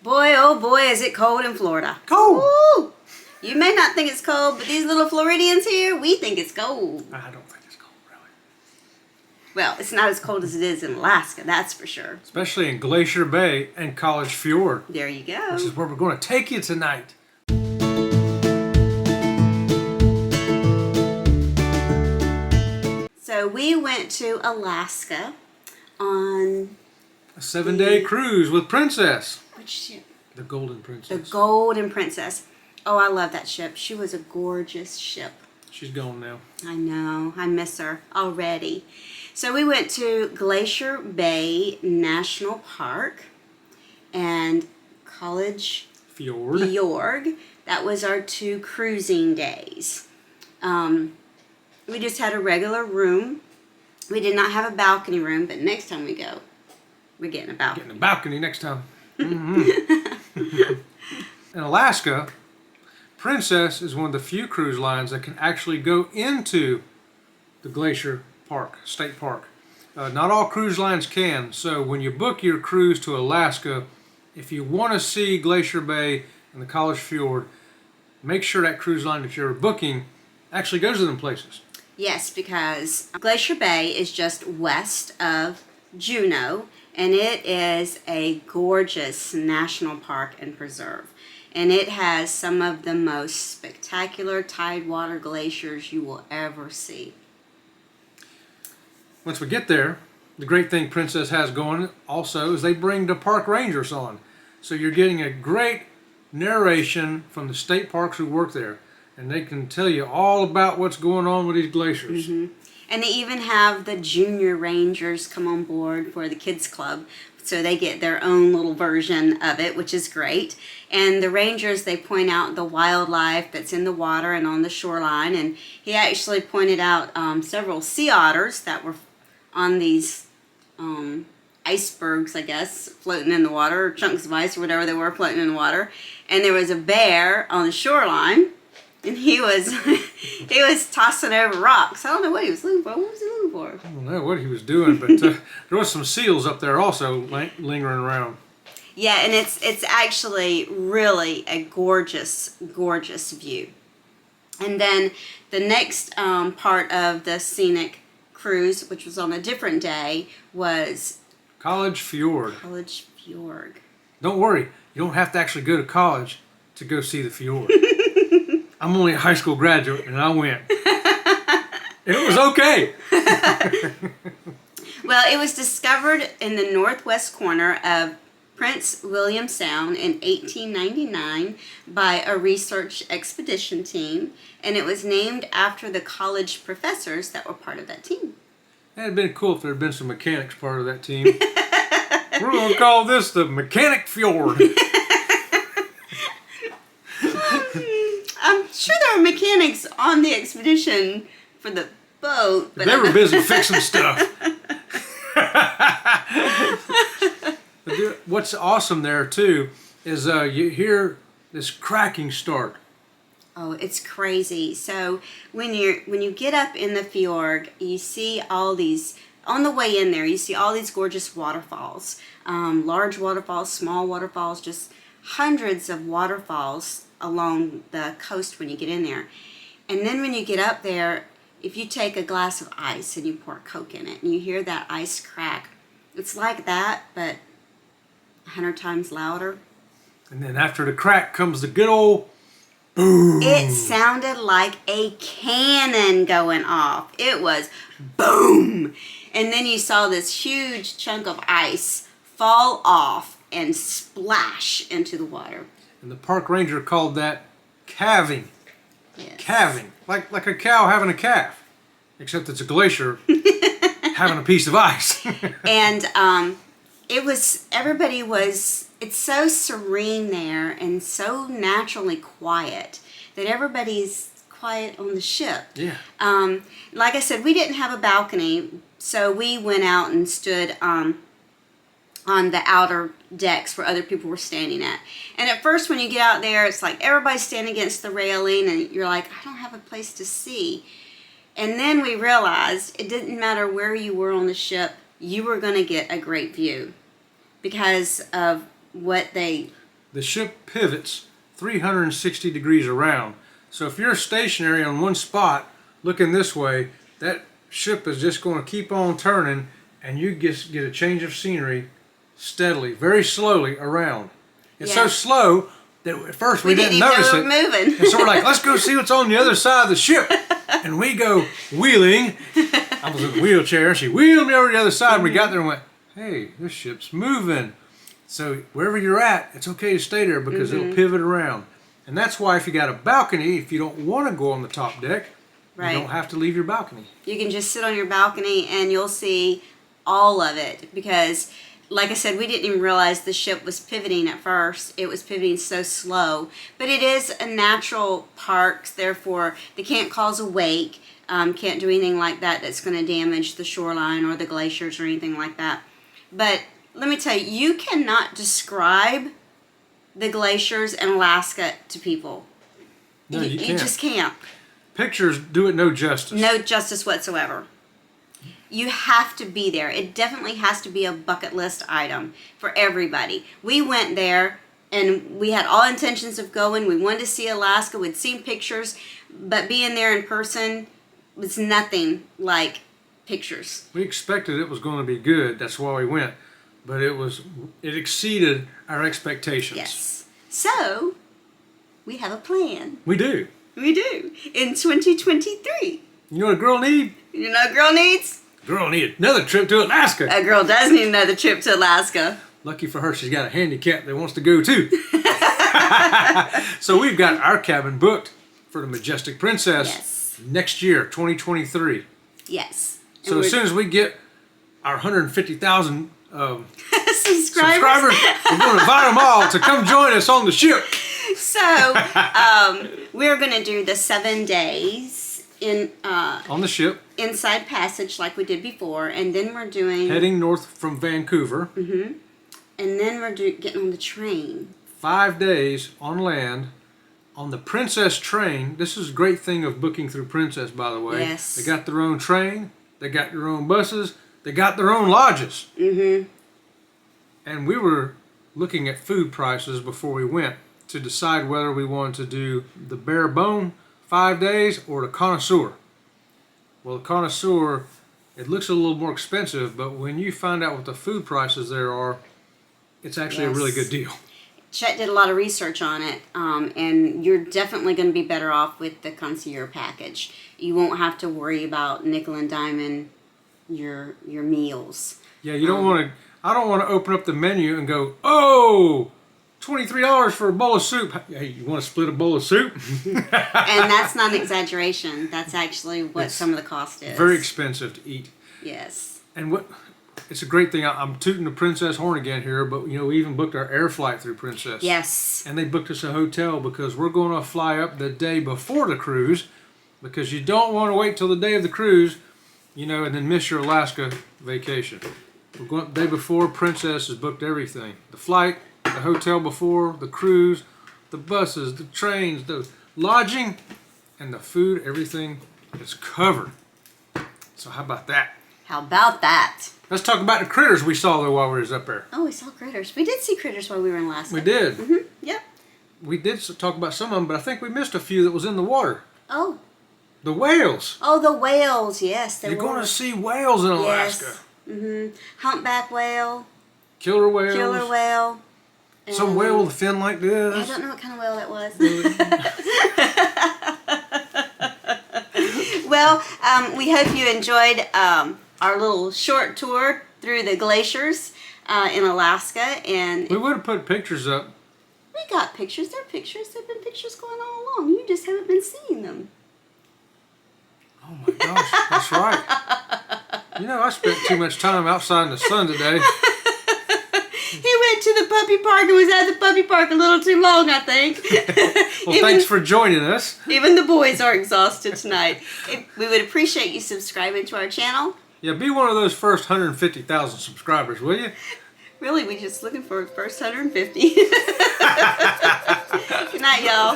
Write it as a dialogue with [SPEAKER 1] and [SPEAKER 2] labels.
[SPEAKER 1] Boy, oh boy, is it cold in Florida.
[SPEAKER 2] Cold.
[SPEAKER 1] Woo! You may not think it's cold, but these little Floridians here, we think it's cold.
[SPEAKER 2] I don't think it's cold, really.
[SPEAKER 1] Well, it's not as cold as it is in Alaska, that's for sure.
[SPEAKER 2] Especially in Glacier Bay and College Fjord.
[SPEAKER 1] There you go.
[SPEAKER 2] Which is where we're going to take you tonight.
[SPEAKER 1] So we went to Alaska on...
[SPEAKER 2] A 7-day cruise with Princess.
[SPEAKER 1] Which ship?
[SPEAKER 2] The Golden Princess.
[SPEAKER 1] The Golden Princess. Oh, I love that ship. She was a gorgeous ship.
[SPEAKER 2] She's gone now.
[SPEAKER 1] I know. I miss her already. So we went to Glacier Bay National Park and College Fjord. That was our 2 cruising days. We just had a regular room. We did not have a balcony room, but next time we go, we're getting a balcony.
[SPEAKER 2] Getting a balcony next time. Mm-hmm. In Alaska, Princess is one of the few cruise lines that can actually go into the Glacier Park, State Park. Not all cruise lines can, so when you book your cruise to Alaska, if you want to see Glacier Bay and the College Fjord, make sure that cruise line that you're booking actually goes to them places.
[SPEAKER 1] Yes, because Glacier Bay is just west of Juneau, and it is a gorgeous national park and preserve. And it has some of the most spectacular tidewater glaciers you will ever see.
[SPEAKER 2] Once we get there, the great thing Princess has going also is they bring the park rangers on. So you're getting a great narration from the state parks who work there. And they can tell you all about what's going on with these glaciers.
[SPEAKER 1] Mm-hmm. And they even have the junior rangers come on board for the kids club. So they get their own little version of it, which is great. And the rangers, they point out the wildlife that's in the water and on the shoreline. And he actually pointed out several sea otters that were on these icebergs, I guess, floating in the water, or chunks of ice or whatever they were floating in the water. And there was a bear on the shoreline. And he was tossing over rocks. I don't know what he was looking for. What was he looking for?
[SPEAKER 2] I don't know what he was doing, but there was some seals up there also lingering around.
[SPEAKER 1] Yeah, and it's actually really a gorgeous, gorgeous view. And then the next part of the scenic cruise, which was on a different day, was
[SPEAKER 2] College Fjord.
[SPEAKER 1] College Fjord.
[SPEAKER 2] Don't worry, you don't have to actually go to college to go see the fjord. I'm only a high school graduate, and I went. It was okay.
[SPEAKER 1] Well, it was discovered in the northwest corner of Prince William Sound in 1899 by a research expedition team, and it was named after the college professors that were part of that team.
[SPEAKER 2] It had been cool if there had been some mechanics part of that team. We're going to call this the Mechanic Fjord.
[SPEAKER 1] I'm sure there were mechanics on the expedition for the boat. But
[SPEAKER 2] they were busy fixing stuff. What's awesome there, too, is you hear this cracking start.
[SPEAKER 1] Oh, it's crazy. So when you get up in the fjord, you see all these, on the way in there, you see all these gorgeous waterfalls. Large waterfalls, small waterfalls, just hundreds of waterfalls along the coast when you get in there. And then when you get up there, if you take a glass of ice and you pour Coke in it and you hear that ice crack, it's like that, but 100 times louder.
[SPEAKER 2] And then after the crack comes the good old boom.
[SPEAKER 1] It sounded like a cannon going off. It was boom. And then you saw this huge chunk of ice fall off and splash into the water.
[SPEAKER 2] And the park ranger called that calving.
[SPEAKER 1] Yes.
[SPEAKER 2] Calving. Like a cow having a calf. Except it's a glacier having a piece of ice.
[SPEAKER 1] And it's so serene there and so naturally quiet that everybody's quiet on the ship.
[SPEAKER 2] Yeah.
[SPEAKER 1] Like I said, we didn't have a balcony, so we went out and stood on the outer decks where other people were standing at. And at first when you get out there, it's like everybody's standing against the railing and you're like, I don't have a place to see. And then we realized it didn't matter where you were on the ship, you were going to get a great view because of what they
[SPEAKER 2] the ship pivots 360 degrees around. So if you're stationary on one spot looking this way, that ship is just going to keep on turning, and you just get a change of scenery steadily, very slowly around. It's so slow that at first we didn't notice it.
[SPEAKER 1] Moving.
[SPEAKER 2] And so we're like, let's go see what's on the other side of the ship. And we go wheeling. I was in a wheelchair. She wheeled me over to the other side. And we got there and went, hey, this ship's moving. So wherever you're at, it's okay to stay there because it'll pivot around. And that's why if you got a balcony, if you don't want to go on the top deck, you don't have to leave your balcony.
[SPEAKER 1] You can just sit on your balcony and you'll see all of it, because like I said, we didn't even realize the ship was pivoting at first. It was pivoting so slow. But it is a natural park, therefore they can't cause a wake, can't do anything like that that's going to damage the shoreline or the glaciers or anything like that. But let me tell you, you cannot describe the glaciers in Alaska to people.
[SPEAKER 2] No, you can't.
[SPEAKER 1] You just can't.
[SPEAKER 2] Pictures do it no justice.
[SPEAKER 1] No justice whatsoever. You have to be there. It definitely has to be a bucket list item for everybody. We went there and we had all intentions of going. We wanted to see Alaska. We'd seen pictures, but being there in person was nothing like pictures.
[SPEAKER 2] We expected it was going to be good. That's why we went. But it exceeded our expectations.
[SPEAKER 1] Yes. So, we have a plan.
[SPEAKER 2] We do.
[SPEAKER 1] We do. In 2023.
[SPEAKER 2] You know what a girl needs?
[SPEAKER 1] You know what a girl needs?
[SPEAKER 2] Girl needs another trip to Alaska.
[SPEAKER 1] A girl does need another trip to Alaska.
[SPEAKER 2] Lucky for her, she's got a handicap that wants to go too. So we've got our cabin booked for the Majestic Princess next year, 2023.
[SPEAKER 1] Yes.
[SPEAKER 2] So as soon as we get our 150,000
[SPEAKER 1] subscribers,
[SPEAKER 2] we're going to invite them all to come join us on the ship.
[SPEAKER 1] So we're going to do the 7 days in
[SPEAKER 2] on the ship,
[SPEAKER 1] inside passage like we did before, and then we're doing
[SPEAKER 2] heading north from Vancouver.
[SPEAKER 1] And then we're getting on the train.
[SPEAKER 2] 5 days on land on the Princess train. This is a great thing of booking through Princess, by the way.
[SPEAKER 1] Yes.
[SPEAKER 2] They got their own train. They got their own buses. They got their own lodges. And we were looking at food prices before we went to decide whether we wanted to do the bare bone 5 days or the connoisseur. Well, the connoisseur, it looks a little more expensive, but when you find out what the food prices there are, it's actually a really good deal.
[SPEAKER 1] Chet did a lot of research on it, and you're definitely going to be better off with the concierge package. You won't have to worry about nickel and diming your meals.
[SPEAKER 2] Yeah, you don't want to. I don't want to open up the menu and go, oh, $23 for a bowl of soup. Hey, you want to split a bowl of soup?
[SPEAKER 1] And that's not an exaggeration. That's actually what some of the cost is.
[SPEAKER 2] Very expensive to eat.
[SPEAKER 1] Yes.
[SPEAKER 2] And it's a great thing. I'm tooting the Princess horn again here, but we even booked our air flight through Princess.
[SPEAKER 1] Yes.
[SPEAKER 2] And they booked us a hotel because we're going to fly up the day before the cruise, because you don't want to wait till the day of the cruise, and then miss your Alaska vacation. We're going the day before. Princess has booked everything: the flight, the hotel before, the cruise, the buses, the trains, the lodging, and the food. Everything is covered. So how about that?
[SPEAKER 1] How about that?
[SPEAKER 2] Let's talk about the critters we saw though while we was up there.
[SPEAKER 1] Oh, we saw critters. We did see critters while we were in Alaska.
[SPEAKER 2] We did.
[SPEAKER 1] Yep.
[SPEAKER 2] We did talk about some of them, but I think we missed a few that was in the water.
[SPEAKER 1] Oh.
[SPEAKER 2] The whales.
[SPEAKER 1] Oh, the whales. Yes,
[SPEAKER 2] You're going to see whales in Alaska.
[SPEAKER 1] Yes. Humpback whale.
[SPEAKER 2] Killer whales.
[SPEAKER 1] Killer whale.
[SPEAKER 2] Some whale with a fin like this.
[SPEAKER 1] I don't know what kind of whale that was. Well, we hope you enjoyed our little short tour through the glaciers in Alaska. And
[SPEAKER 2] we would have put pictures up.
[SPEAKER 1] We got pictures. There are pictures. There have been pictures going all along. You just haven't been seeing them.
[SPEAKER 2] Oh my gosh, that's right. I spent too much time outside in the sun today.
[SPEAKER 1] He went to the puppy park and was at the puppy park a little too long, I think.
[SPEAKER 2] Well, thanks for joining us.
[SPEAKER 1] Even the boys are exhausted tonight. We would appreciate you subscribing to our channel.
[SPEAKER 2] Yeah, be one of those first 150,000 subscribers, will you?
[SPEAKER 1] Really, we're just looking for the first 150. Good night, y'all.